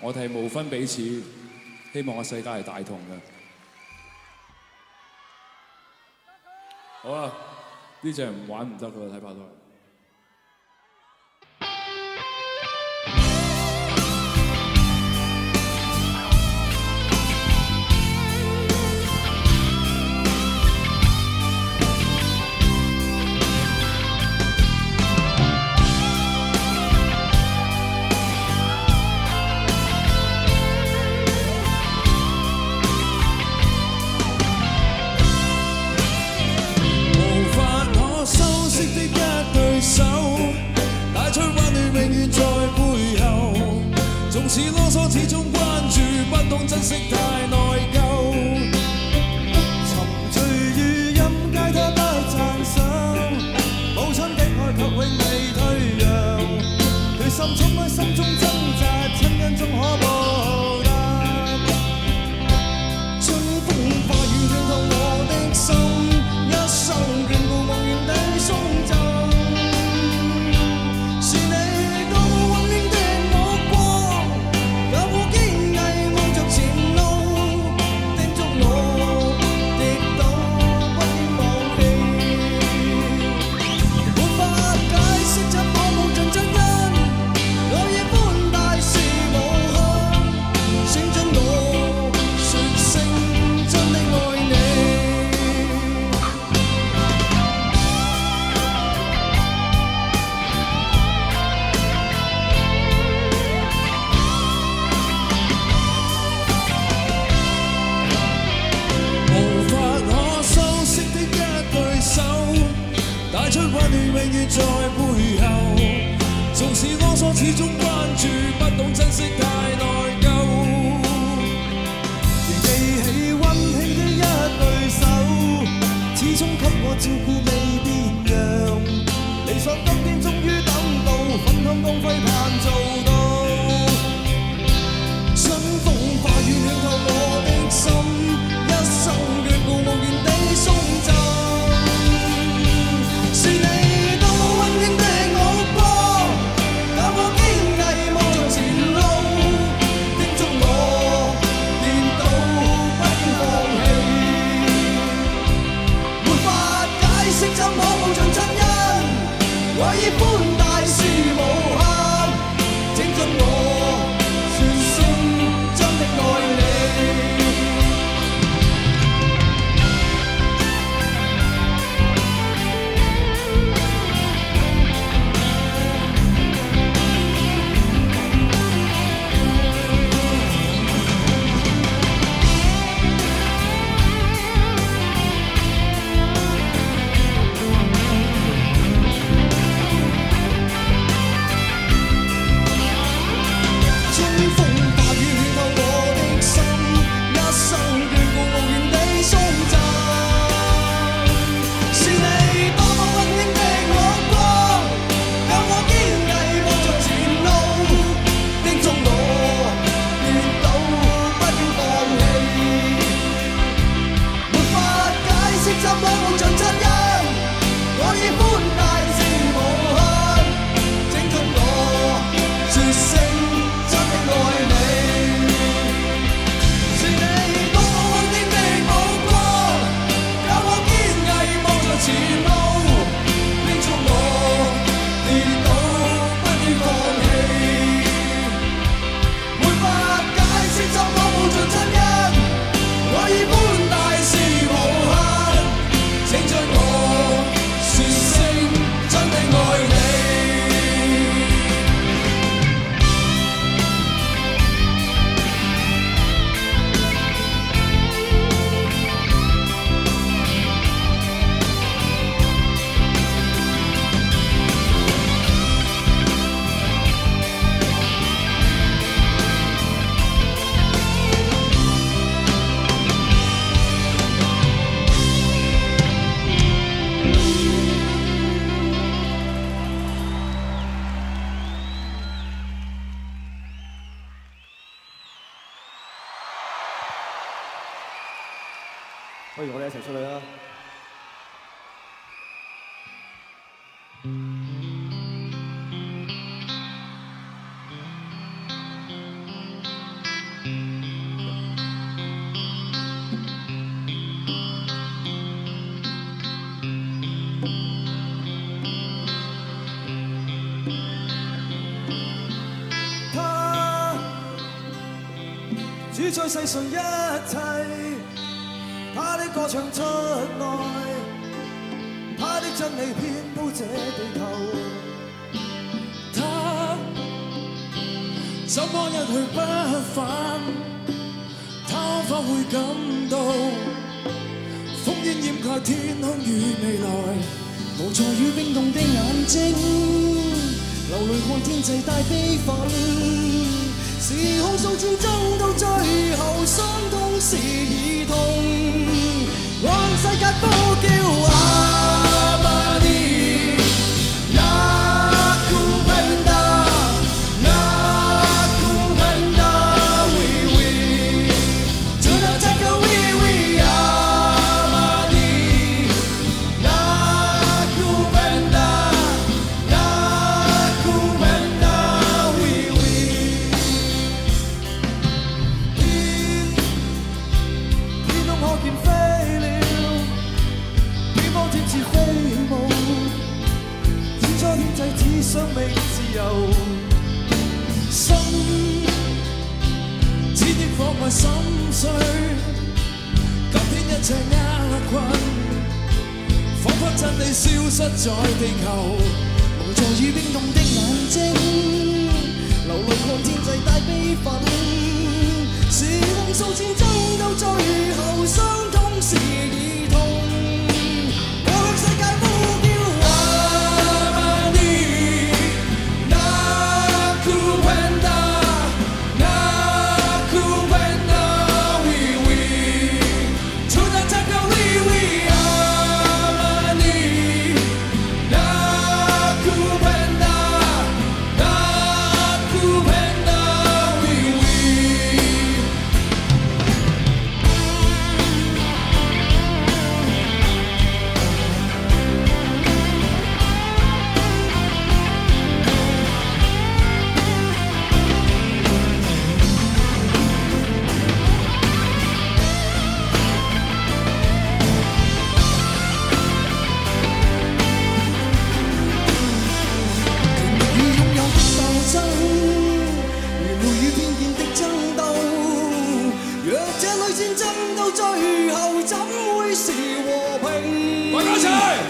我哋係無分彼此，希望個世界係大同嘅。好啊，呢隻唔玩唔得㗎，睇拍拖。似囉嗦，始終關注，不懂珍惜，太內疚。沉醉於音階，他不讚賞。母親的愛卻永未退讓。對心衝開，心中掙扎，親恩中可報答。春風化雨，暖透我的心，一生眷顧，無緣地送贈。在背後，縱使囉嗦，始終關注，不懂珍惜，太內疚。仍記起溫馨的一對手，始終給我照顧未變樣。理想今天終於等到，奮向光輝盼做到。春風化雨，暖透我的心，一生眷顧，無緣地送贈。是你。我已寬大是無限，請准我說聲真的愛你。不如我哋一齊出去啦！主宰世上一切，他的歌唱出愛，他的真理遍佈這地球。他怎麼一去不返？他可會感到烽煙掩蓋天空與未來？無助與冰凍的眼睛，流淚看天際帶悲憤，是控訴戰爭到最後，傷痛是兒童，向世界呼叫阿瑪尼，那古本達，那古本達，oui oui，就讓這個 oui oui 阿瑪尼，那古本達，那古本達，oui oui。天空可見飛鳥，天光天似飛舞，天災天際只想覓自由。心千億放愛心碎，今天一切厄困，彷彿真理消失在地球。無助與冰凍的眼睛，流淚看天際帶悲憤，是控訴戰爭到最後，傷痛是兒童，我向世界呼叫阿瑪尼，那古本達，那古本達，oui oui，就讓這個 oui oui 阿瑪尼，那古本達，那古本達，oui oui。與擁有的鬥爭，愚昧與偏見的爭鬥，若這類戰爭到最後，怎會是和平？大家一齊！